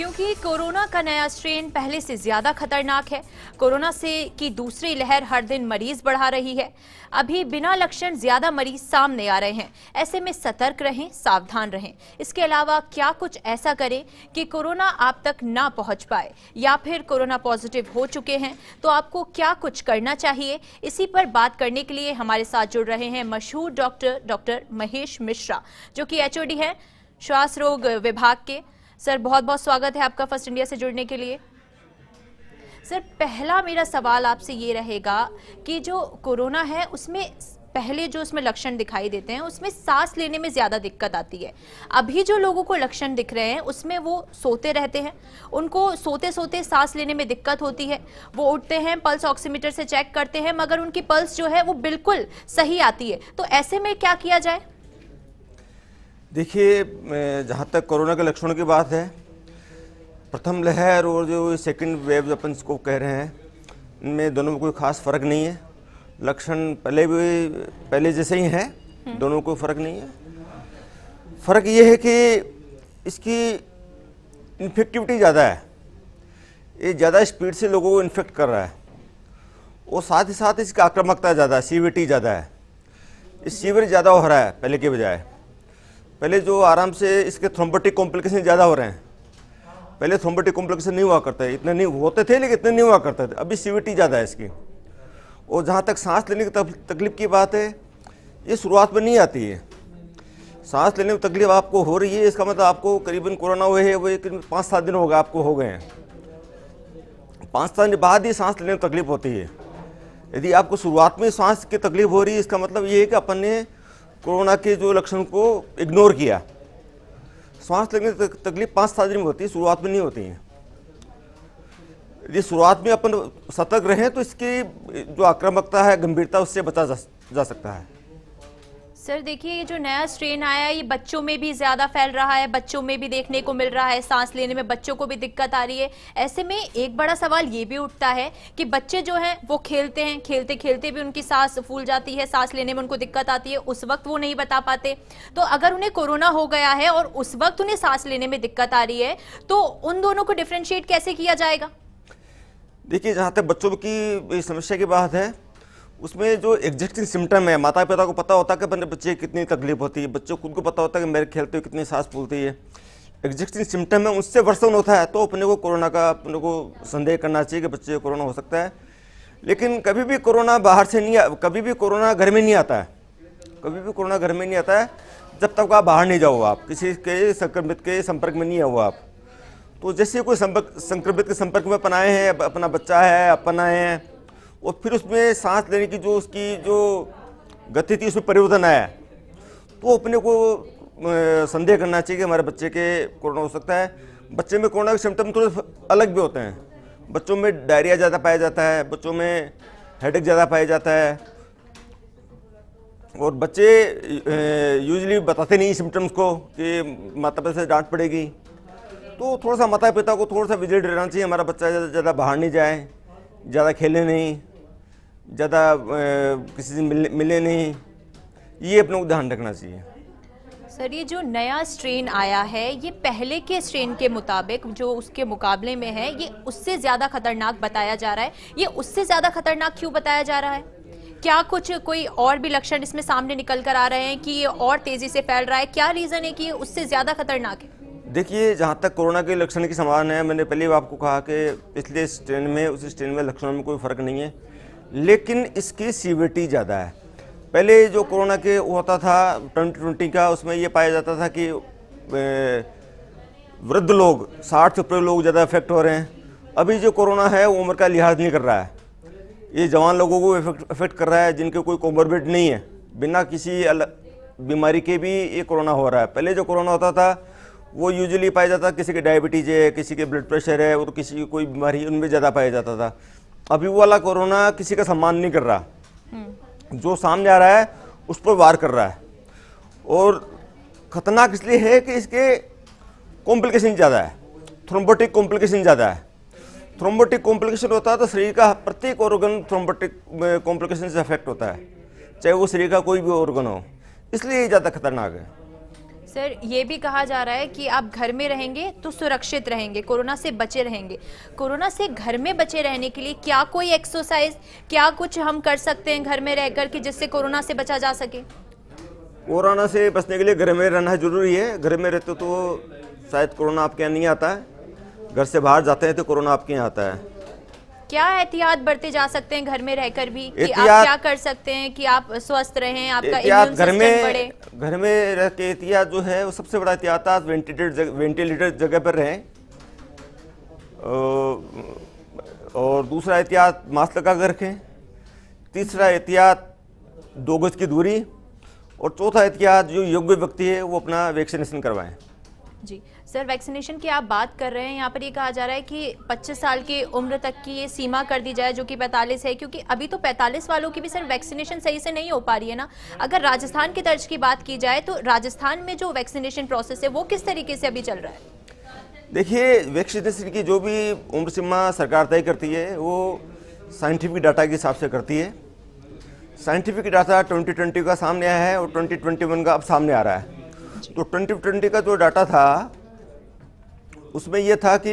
क्योंकि कोरोना का नया स्ट्रेन पहले से ज्यादा खतरनाक है। कोरोना से की दूसरी लहर हर दिन मरीज बढ़ा रही है। अभी बिना लक्षण ज्यादा मरीज सामने आ रहे हैं। ऐसे में सतर्क रहें, सावधान रहें। इसके अलावा क्या कुछ ऐसा करें कि कोरोना आप तक ना पहुंच पाए, या फिर कोरोना पॉजिटिव हो चुके हैं तो आपको क्या कुछ करना चाहिए, इसी पर बात करने के लिए हमारे साथ जुड़ रहे हैं मशहूर डॉक्टर महेश मिश्रा, जो कि एचओडी है श्वास रोग विभाग के। सर, बहुत बहुत स्वागत है आपका फर्स्ट इंडिया से जुड़ने के लिए। सर, पहला मेरा सवाल आपसे ये रहेगा कि जो कोरोना है उसमें पहले जो उसमें लक्षण दिखाई देते हैं उसमें सांस लेने में ज्यादा दिक्कत आती है। अभी जो लोगों को लक्षण दिख रहे हैं उसमें वो सोते रहते हैं, उनको सोते सोते सांस लेने में दिक्कत होती है। वो उठते हैं, पल्स ऑक्सीमीटर से चेक करते हैं, मगर उनकी पल्स जो है वो बिल्कुल सही आती है। तो ऐसे में क्या किया जाए? देखिए, जहाँ तक कोरोना के लक्षणों की बात है, प्रथम लहर और जो सेकंड वेव अपन इसको कह रहे हैं, इनमें दोनों में कोई खास फ़र्क नहीं है। लक्षण पहले जैसे ही हैं, दोनों में कोई फ़र्क नहीं है। फ़र्क ये है कि इसकी इन्फेक्टिविटी ज़्यादा है, ये ज़्यादा स्पीड से लोगों को इन्फेक्ट कर रहा है, और साथ ही साथ इसकी आक्रामकता ज़्यादा है, सीवियरिटी ज़्यादा है। इस सीवियर ज़्यादा हो रहा है पहले के बजाय। पहले जो आराम से इसके थ्रोम्बोटिक कॉम्प्लिकेशन ज़्यादा हो रहे हैं। पहले थ्रोम्बोटिक कॉम्प्लिकेशन नहीं हुआ करते, इतने नहीं होते थे, लेकिन इतने नहीं हुआ करते थे। अभी सीवियरिटी ज़्यादा है इसकी। और जहाँ तक सांस लेने की तकलीफ की बात है, ये शुरुआत में नहीं आती है। सांस लेने में तकलीफ आपको हो रही है, इसका मतलब आपको करीबन कोरोना हुए है, वो 5-7 दिन हो गए आपको हो गए हैं। 5-7 दिन बाद ही सांस लेने में तकलीफ होती है। यदि आपको शुरुआत में सांस की तकलीफ हो रही है, इसका मतलब ये है कि अपन ने कोरोना के जो लक्षण को इग्नोर किया। सांस लेने की तकलीफ 5-7 दिन में होती है, शुरुआत में नहीं होती है। यदि शुरुआत में अपन सतर्क रहें तो इसकी जो आक्रामकता है, गंभीरता, उससे बचा जा सकता है। सर देखिए, ये जो नया स्ट्रेन आया है ये बच्चों में भी ज्यादा फैल रहा है, बच्चों में भी देखने को मिल रहा है। सांस लेने में बच्चों को भी दिक्कत आ रही है। ऐसे में एक बड़ा सवाल ये भी उठता है कि बच्चे जो हैं वो खेलते हैं, खेलते खेलते भी उनकी सांस फूल जाती है, सांस लेने में उनको दिक्कत आती है, उस वक्त वो नहीं बता पाते। तो अगर उन्हें कोरोना हो गया है और उस वक्त उन्हें सांस लेने में दिक्कत आ रही है, तो उन दोनों को डिफ्रेंशिएट कैसे किया जाएगा? देखिए, जहाँ तक बच्चों की समस्या की बात है, उसमें जो एग्जिस्टिंग सिम्टम है, माता पिता को पता होता है कि बच्चे की कितनी तकलीफ होती है, बच्चों खुद को पता होता है कि मेरे खेलते हुए कितनी सांस फूलती है। एग्जिस्टिंग सिम्टम है, उससे वर्सन होता है, तो अपने को कोरोना का अपने को संदेह करना चाहिए कि बच्चे को कोरोना हो सकता है। लेकिन कभी भी कोरोना बाहर से नहीं, कभी भी कोरोना घर में नहीं आता है। कभी भी कोरोना घर में नहीं आता है जब तक आप बाहर नहीं जाओ, आप किसी के संक्रमित के संपर्क में नहीं आओ आप। तो जैसे कोई संक्रमित के संपर्क में अपन आए हैं, अपना बच्चा है, अपन आए हैं, और फिर उसमें सांस लेने की जो उसकी जो गति थी उसमें परिवर्तन आया, तो अपने को संदेह करना चाहिए कि हमारे बच्चे के कोरोना हो सकता है। बच्चे में कोरोना के सिम्टम थोड़े अलग भी होते हैं। बच्चों में डायरिया ज़्यादा पाया जाता है, बच्चों में हेडेक ज़्यादा पाया जाता है, और बच्चे यूजुअली बताते नहीं सिम्टम्स को कि माता पिता से डांट पड़ेगी। तो थोड़ा सा माता पिता को थोड़ा सा विजिट रहना चाहिए, हमारा बच्चा ज़्यादा बाहर नहीं जाए, ज़्यादा खेले नहीं, ज़्यादा किसी से मिले नहीं, ये अपने को ध्यान रखना चाहिए। सर, ये जो नया स्ट्रेन आया है ये पहले के स्ट्रेन के मुताबिक जो उसके मुकाबले में है, ये उससे ज़्यादा खतरनाक बताया जा रहा है। ये उससे ज़्यादा खतरनाक क्यों बताया जा रहा है? क्या कुछ कोई और भी लक्षण इसमें सामने निकल कर आ रहे हैं कि ये और तेज़ी से फैल रहा है? क्या रीज़न है कि ये उससे ज़्यादा खतरनाक है? देखिए, जहाँ तक कोरोना के लक्षण की संभावना है, मैंने पहले भी आपको कहा कि पिछले स्ट्रेन में उस स्ट्रेन में लक्षणों में कोई फ़र्क नहीं है, लेकिन इसकी सीवियरिटी ज़्यादा है। पहले जो कोरोना के होता था 2020 का, उसमें ये पाया जाता था कि वृद्ध लोग, 60 से ऊपर लोग ज़्यादा इफेक्ट हो रहे हैं। अभी जो कोरोना है वो उम्र का लिहाज नहीं कर रहा है, ये जवान लोगों को इफेक्ट कर रहा है जिनके कोई कोमोर्बिड नहीं है, बिना किसी बीमारी के भी ये कोरोना हो रहा है। पहले जो कोरोना होता था वो यूजुअली पाया जाता, किसी के डायबिटीज है, किसी के ब्लड प्रेशर है, और किसी की कोई बीमारी, उनमें ज़्यादा पाया जाता था। अभी वो वाला कोरोना किसी का सम्मान नहीं कर रहा, जो सामने आ रहा है उस पर वार कर रहा है। और ख़तरनाक इसलिए है कि इसके कॉम्प्लिकेशन ज़्यादा है, थ्रोम्बोटिक कॉम्प्लिकेशन ज़्यादा है। थ्रोम्बोटिक कॉम्प्लिकेशन होता है तो शरीर का प्रत्येक ऑर्गन थ्रोम्बोटिक कॉम्प्लिकेशन से अफेक्ट होता है, चाहे वो शरीर का कोई भी ऑर्गन हो, इसलिए ये ज़्यादा खतरनाक है। सर, ये भी कहा जा रहा है कि आप घर में रहेंगे तो सुरक्षित रहेंगे, कोरोना से बचे रहेंगे। कोरोना से घर में बचे रहने के लिए क्या कोई एक्सरसाइज, क्या कुछ हम कर सकते हैं घर में रहकर कि जिससे कोरोना से बचा जा सके? कोरोना से बचने के लिए घर में रहना जरूरी है। घर में रहते तो शायद कोरोना आपके यहाँ नहीं आता है, घर से बाहर जाते हैं तो कोरोना आपके यहाँ आता है। क्या एहतियात बरते जा सकते हैं घर में रहकर भी कि आप क्या कर सकते हैं कि आप स्वस्थ रहें, आपका इम्यून सिस्टम बढ़े? घर में रह के एहतियात जो है वो सबसे बड़ा एहतियात, आप वेंटिलेटर जगह पर रहें। और दूसरा एहतियात मास्क लगा कर रखें। तीसरा एहतियात 2 गज की दूरी। और चौथा एहतियात, जो योग्य व्यक्ति है वो अपना वैक्सीनेशन करवाएं। जी सर, वैक्सीनेशन की आप बात कर रहे हैं, यहाँ पर ये कहा जा रहा है कि 25 साल की उम्र तक की ये सीमा कर दी जाए, जो कि 45 है, क्योंकि अभी तो 45 वालों की भी सर वैक्सीनेशन सही से नहीं हो पा रही है ना। अगर राजस्थान की तर्ज की बात की जाए तो राजस्थान में जो वैक्सीनेशन प्रोसेस है वो किस तरीके से अभी चल रहा है? देखिए, वैक्सीनेशन की जो भी उम्र सीमा सरकार तय करती है वो साइंटिफिक डाटा के हिसाब से करती है। साइंटिफिक डाटा 2020 का सामने आया है और 2021 का अब सामने आ रहा है। तो 2020 का जो डाटा था उसमें यह था कि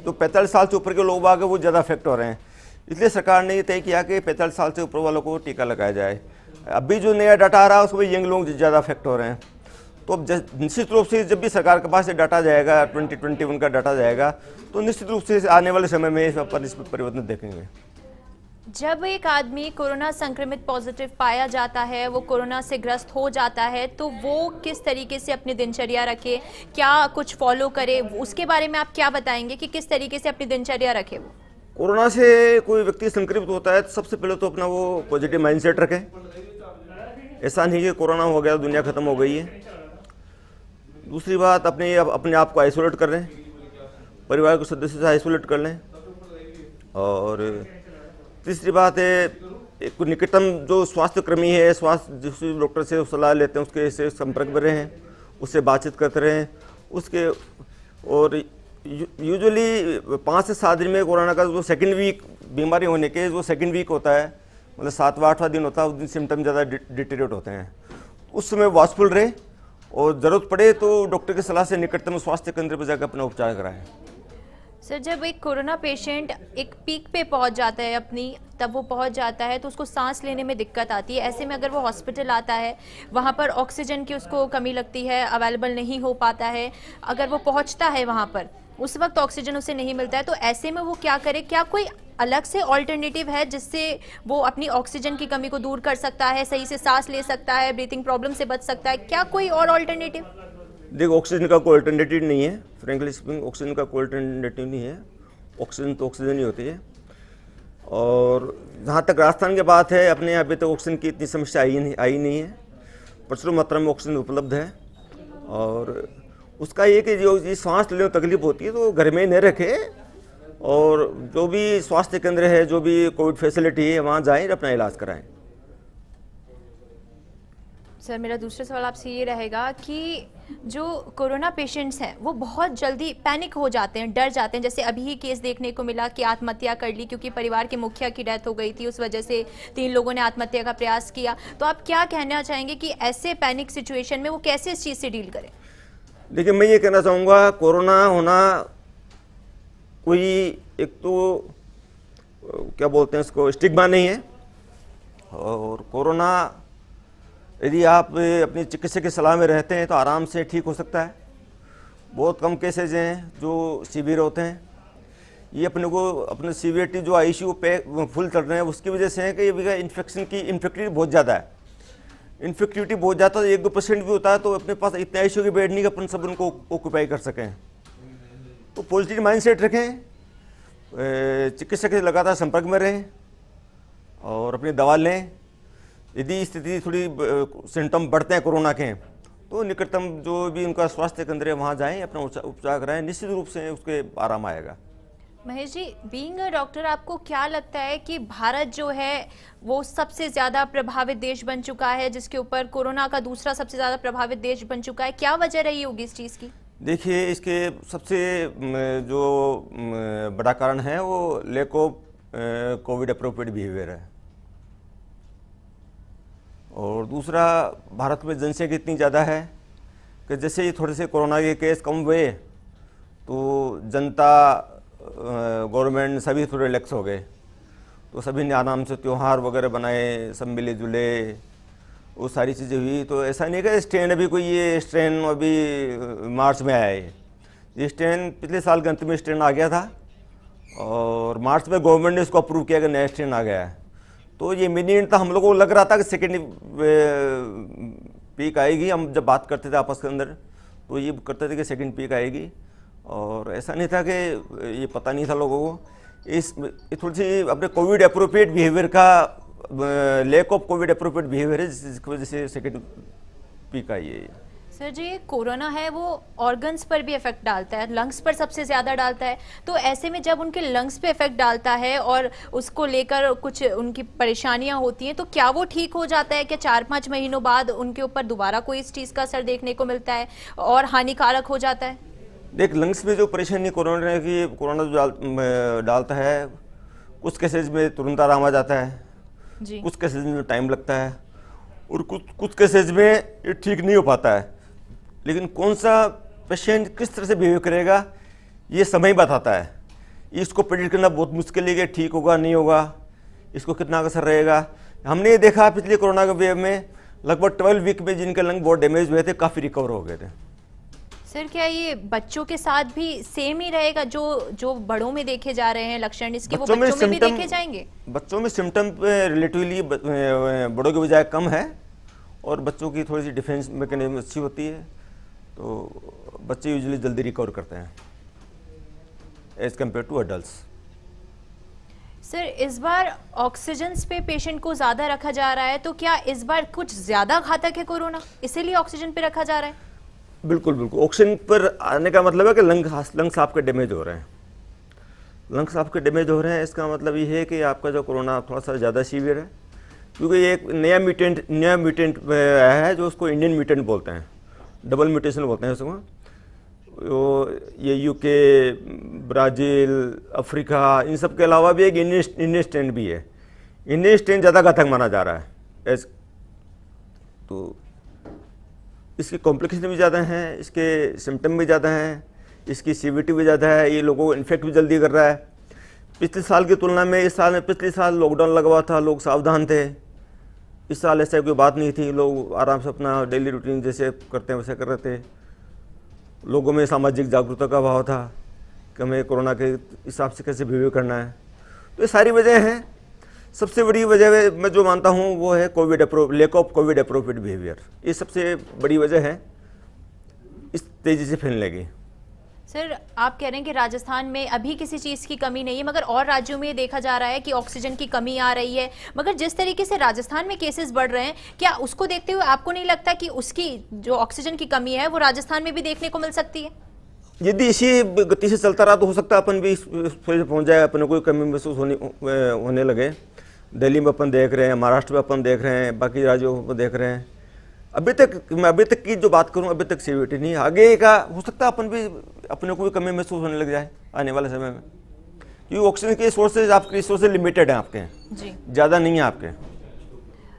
जो 45 साल से ऊपर के लोग आ गए वो ज़्यादा अफेक्ट हो रहे हैं, इसलिए सरकार ने ये तय किया कि 45 साल से ऊपर वालों को टीका लगाया जाए। अभी जो नया डाटा आ रहा है उसमें यंग लोग ज़्यादा अफेक्ट हो रहे हैं। तो अब निश्चित रूप से जब भी सरकार के पास ये डाटा जाएगा, 2021 का डाटा जाएगा, तो निश्चित रूप से आने वाले समय में इसमें परिवर्तन देखेंगे। जब एक आदमी कोरोना संक्रमित पॉजिटिव पाया जाता है, वो कोरोना से ग्रस्त हो जाता है, तो वो किस तरीके से अपनी दिनचर्या रखे, क्या कुछ फॉलो करे, उसके बारे में आप क्या बताएंगे कि किस तरीके से अपनी दिनचर्या रखे? वो कोरोना से कोई व्यक्ति संक्रमित होता है तो सबसे पहले तो अपना वो पॉजिटिव माइंडसेट रखें। ऐसा नहीं कि कोरोना हो गया दुनिया खत्म हो गई है। दूसरी बात, अपने आप को आइसोलेट कर लें, परिवार के सदस्य से आइसोलेट कर लें। और तीसरी बात है, एक निकटतम जो स्वास्थ्य कर्मी है, स्वास्थ्य जिस डॉक्टर से सलाह लेते हैं उसके से संपर्क में रहें, उससे बातचीत करते रहें उसके। और यूजुअली 5 से 7 दिन में कोरोना का जो सेकंड वीक बीमारी होने के जो सेकंड वीक होता है, मतलब 7वां 8वां दिन होता है, उस दिन सिम्टम ज़्यादा डिटेरियोरेट होते हैं। उस समय वॉचफुल रहे और ज़रूरत पड़े तो डॉक्टर की सलाह से निकटतम स्वास्थ्य केंद्र पर जाकर अपना उपचार कराएं। सर, जब एक कोरोना पेशेंट एक पीक पे पहुंच जाता है तब वो पहुंच जाता है तो उसको सांस लेने में दिक्कत आती है। ऐसे में अगर वो हॉस्पिटल आता है, वहां पर ऑक्सीजन की उसको कमी लगती है, अवेलेबल नहीं हो पाता है, अगर वो पहुंचता है वहां पर उस वक्त ऑक्सीजन उसे नहीं मिलता है, तो ऐसे में वो क्या करे? क्या कोई अलग से ऑल्टरनेटिव है जिससे वो अपनी ऑक्सीजन की कमी को दूर कर सकता है, सही से सांस ले सकता है, ब्रीथिंग प्रॉब्लम से बच सकता है? क्या कोई और ऑल्टरनेटिव? देखो, ऑक्सीजन का कोई अल्टरनेटिव नहीं है। फ्रेंकली स्पीकिंग, ऑक्सीजन का कोई अल्टरनेटिव नहीं है। ऑक्सीजन तो ऑक्सीजन ही होती है। और जहाँ तक राजस्थान की बात है, अपने यहाँ अभी तक ऑक्सीजन की इतनी समस्या आई नहीं है। प्रचुर मात्रा में ऑक्सीजन उपलब्ध है। और उसका ये कि जो सांस लेने में तकलीफ होती है तो घर में न रखे, और जो भी स्वास्थ्य केंद्र है, जो भी कोविड फैसिलिटी है, वहाँ जाएं, अपना इलाज कराएं। सर, मेरा दूसरा सवाल आपसे ये रहेगा कि जो कोरोना पेशेंट्स हैं वो बहुत जल्दी पैनिक हो जाते हैं, डर जाते हैं। जैसे अभी ही केस देखने को मिला कि आत्महत्या कर ली क्योंकि परिवार के मुखिया की डेथ हो गई थी, उस वजह से 3 लोगों ने आत्महत्या का प्रयास किया। तो आप क्या कहना चाहेंगे कि ऐसे पैनिक सिचुएशन में वो कैसे इस चीज़ से डील करें? देखिए, मैं ये कहना चाहूँगा, कोरोना होना कोई एक तो क्या बोलते हैं उसको, स्टिग्मा नहीं है। और कोरोना यदि आप अपनी चिकित्सक की सलाह में रहते हैं तो आराम से ठीक हो सकता है। बहुत कम केसेज हैं जो सीवियर होते हैं। ये अपने सीवियरिटी जो आईसीयू पे फुल चल रहे हैं उसकी वजह से है कि ये इन्फेक्शन की इन्फेक्टिविटी बहुत ज़्यादा है। इन्फेक्टिविटी बहुत ज़्यादा, 1-2% भी होता है तो अपने पास इतने आईसीयू के बेड नहीं कि अपन सब उनको ऑक्यूपाई कर सकें। तो पॉजिटिव माइंडसेट रखें, चिकित्सक से लगातार संपर्क में रहें और अपनी दवा लें। यदि स्थिति थोड़ी सिम्टम बढ़ते हैं कोरोना के तो निकटतम जो भी उनका स्वास्थ्य केंद्र है वहाँ जाएं, अपना उपचार कराएं, निश्चित रूप से उसके आराम आएगा। Mahesh ji, being a doctor, आपको क्या लगता है कि भारत जो है वो सबसे ज़्यादा प्रभावित देश बन चुका है, जिसके ऊपर कोरोना का दूसरा सबसे ज़्यादा प्रभावित देश बन चुका है? क्या वजह रही होगी इस चीज़ की? देखिए, इसके सबसे जो बड़ा कारण है वो lack of covid appropriate behaviour है। और दूसरा, भारत में जनसंख्या इतनी ज़्यादा है कि जैसे ही थोड़े से कोरोना के केस कम हुए तो जनता, गवर्नमेंट सभी थोड़े रिलैक्स हो गए, तो सभी ने आराम से त्यौहार वगैरह बनाए, सब मिले जुले, वो सारी चीज़ें हुई। तो ऐसा नहीं कि स्ट्रेन अभी कोई ये स्ट्रेन अभी मार्च में आया है, ये स्ट्रेन पिछले साल के अंत में स्ट्रेन आ गया था और मार्च में गवर्नमेंट ने इसको अप्रूव किया कि नया स्ट्रेन आ गया है। तो ये इमीडिएट था, हम लोगों को लग रहा था कि सेकेंड पीक आएगी। हम जब बात करते थे आपस के अंदर तो ये करते थे कि सेकेंड पीक आएगी, और ऐसा नहीं था कि ये पता नहीं था लोगों को। इस थोड़ी सी अपने कोविड अप्रोप्रिएट बिहेवियर का, lack of covid appropriate behaviour है जिसकी वजह से सेकेंड पीक आई है। सर जी, कोरोना है वो ऑर्गन्स पर भी इफेक्ट डालता है, लंग्स पर सबसे ज़्यादा डालता है। तो ऐसे में जब उनके लंग्स पे इफेक्ट डालता है और उसको लेकर कुछ उनकी परेशानियां होती हैं, तो क्या वो ठीक हो जाता है? क्या 4-5 महीनों बाद उनके ऊपर दोबारा कोई इस चीज़ का असर देखने को मिलता है और हानिकारक हो जाता है? देख, लंग्स में जो परेशानी कोरोना जो डालता है, कुछ केसेज में तुरंत आराम आ जाता है जी, कुछ केसेज में टाइम लगता है, और कुछ केसेज में ये ठीक नहीं हो पाता है। लेकिन कौन सा पेशेंट किस तरह से बिहेव करेगा ये समय बताता है। इसको प्रेडिक्ट करना बहुत मुश्किल है कि ठीक होगा नहीं होगा, इसको कितना असर रहेगा। हमने ये देखा पिछले कोरोना के वेव में लगभग 12 वीक में जिनके लंग बहुत डैमेज हुए थे काफ़ी रिकवर हो गए थे। सर क्या ये बच्चों के साथ भी सेम ही रहेगा? जो बड़ों में देखे जा रहे हैं लक्षण, इसके वो बच्चों में भी देखे जाएंगे? बच्चों में सिम्टम रिलेटिवली बड़ों के बजाय कम है, और बच्चों की थोड़ी सी डिफेंस मैकेनिज्म अच्छी होती है, तो बच्चे यूजुअली जल्दी रिकवर करते हैं as compared to adults. Sir इस बार ऑक्सीजन पे पेशेंट को ज़्यादा रखा जा रहा है, तो क्या इस बार कुछ ज़्यादा घातक है कोरोना, इसीलिए ऑक्सीजन पे रखा जा रहा है? बिल्कुल बिल्कुल, ऑक्सीजन पर आने का मतलब है कि लंग्स आपके डैमेज हो रहे हैं। लंग्स आपके डैमेज हो रहे हैं, इसका मतलब ये है कि आपका जो कोरोना थोड़ा सा ज़्यादा सीवियर है, क्योंकि ये एक नया म्यूटेंट आया है जो उसको इंडियन म्यूटेंट बोलते हैं, डबल म्यूटेशन बोलते हैं उसको। ये यूके, ब्राज़ील, अफ्रीका, इन सब के अलावा भी एक इंडियन स्ट्रेन भी है। इंडियन स्ट्रेन ज़्यादा घातक माना जा रहा है तो इसकी कॉम्प्लिकेशन भी ज़्यादा हैं, इसके सिम्टम भी ज़्यादा हैं, इसकी सीवियरिटी भी ज़्यादा है, ये लोगों को इन्फेक्ट भी जल्दी कर रहा है। पिछले साल की तुलना में इस साल में, पिछले साल लॉकडाउन लगा हुआ था, लोग सावधान थे। इस साल ऐसा कोई बात नहीं थी, लोग आराम से अपना डेली रूटीन जैसे करते हैं वैसे कर रहे थे। लोगों में सामाजिक जागरूकता का भाव था कि हमें कोरोना के हिसाब से कैसे बिहेव करना है। तो ये सारी वजह हैं। सबसे बड़ी वजह मैं जो मानता हूँ वो है lack of covid appropriate behaviour. ये सबसे बड़ी वजह है इस तेज़ी से फैलने की। सर आप कह रहे हैं कि राजस्थान में अभी किसी चीज़ की कमी नहीं है, मगर और राज्यों में देखा जा रहा है कि ऑक्सीजन की कमी आ रही है। मगर जिस तरीके से राजस्थान में केसेस बढ़ रहे हैं, क्या उसको देखते हुए आपको नहीं लगता कि उसकी जो ऑक्सीजन की कमी है वो राजस्थान में भी देखने को मिल सकती है? यदि इसी गति से चलता रहा तो हो सकता है अपन भी इस पहुँच जाए, अपने कोई कमी महसूस होने लगे। दिल्ली में अपन देख रहे हैं, महाराष्ट्र में अपन देख रहे हैं, बाकी राज्यों में देख रहे हैं। अभी तक की जो बात करूं, अभी तक सीवियरिटी नहीं। आगे का हो सकता है अपन भी अपने को भी कमी महसूस होने लग जाए आने वाले समय में, क्योंकि ऑक्सीजन के सोर्सेज आपके रिसोर्सेज लिमिटेड हैं, आपके जी ज़्यादा नहीं है आपके।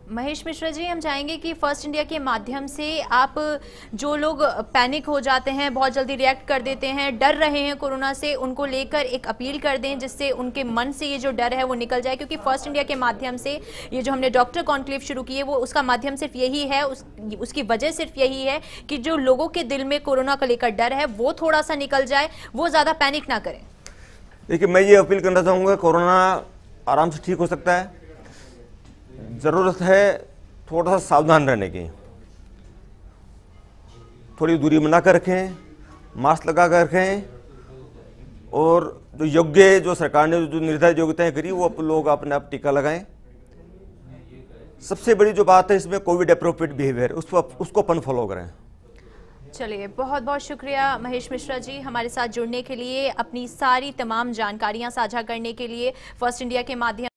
महेश मिश्रा जी, हम चाहेंगे कि फर्स्ट इंडिया के माध्यम से आप जो लोग पैनिक हो जाते हैं, बहुत जल्दी रिएक्ट कर देते हैं, डर रहे हैं कोरोना से, उनको लेकर एक अपील कर दें जिससे उनके मन से ये जो डर है वो निकल जाए। क्योंकि फर्स्ट इंडिया के माध्यम से ये जो हमने डॉक्टर कॉन्क्लेव शुरू की है वो उसका माध्यम सिर्फ यही है, उसकी वजह सिर्फ यही है कि जो लोगों के दिल में कोरोना को लेकर डर है वो थोड़ा सा निकल जाए, वो ज़्यादा पैनिक ना करें। देखिए, मैं ये अपील करना चाहूँगा, कोरोना आराम से ठीक हो सकता है। ज़रूरत है थोड़ा सा सावधान रहने की, थोड़ी दूरी बना कर रखें, मास्क लगा कर रखें, और जो योग्य, जो सरकार ने जो निर्धारित योग्यताएं करी वो लोग अपने आप टीका लगाएं। सबसे बड़ी जो बात है इसमें कोविड अप्रोप्रिएट बिहेवियर, उसको अपन फॉलो करें। चलिए, बहुत बहुत शुक्रिया महेश मिश्रा जी हमारे साथ जुड़ने के लिए, अपनी सारी तमाम जानकारियां साझा करने के लिए फर्स्ट इंडिया के माध्यम